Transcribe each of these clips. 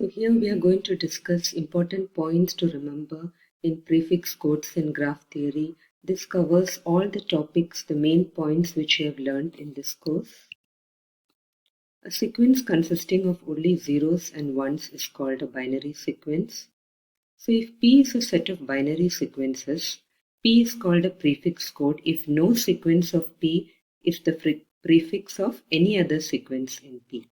So here we are going to discuss important points to remember in prefix codes in graph theory. This covers all the topics, the main points which you have learned in this course. A sequence consisting of only zeros and ones is called a binary sequence. So if P is a set of binary sequences, P is called a prefix code if no sequence of P is the prefix of any other sequence in P.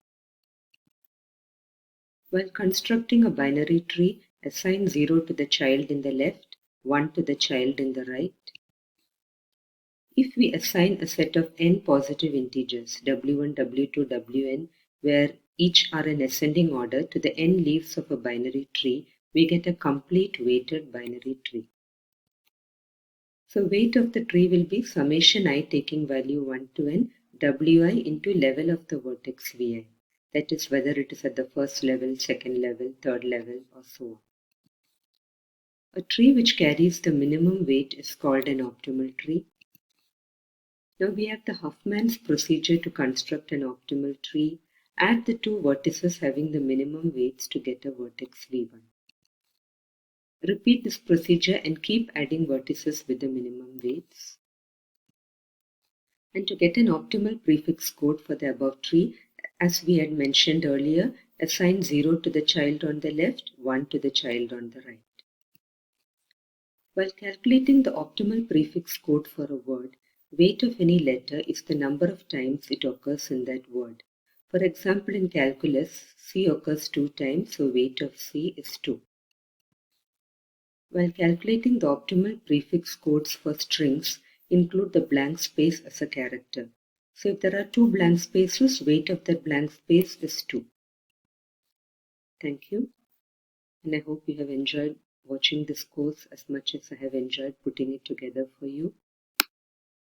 While constructing a binary tree, assign 0 to the child in the left, 1 to the child in the right. If we assign a set of n positive integers, w1, w2, wn, where each are in ascending order to the n leaves of a binary tree, we get a complete weighted binary tree. So weight of the tree will be summation I taking value 1 to n, wi into level of the vertex vi. That is whether it is at the first level, second level, third level, or so on. A tree which carries the minimum weight is called an optimal tree. Now we have the Huffman's procedure to construct an optimal tree. Add the two vertices having the minimum weights to get a vertex v1. Repeat this procedure and keep adding vertices with the minimum weights. And to get an optimal prefix code for the above tree, as we had mentioned earlier, assign 0 to the child on the left, 1 to the child on the right. While calculating the optimal prefix code for a word, weight of any letter is the number of times it occurs in that word. For example, in calculus, C occurs 2 times, so weight of C is 2. While calculating the optimal prefix codes for strings, include the blank space as a character. So if there are 2 blank spaces, weight of that blank space is 2. Thank you, and I hope you have enjoyed watching this course as much as I have enjoyed putting it together for you.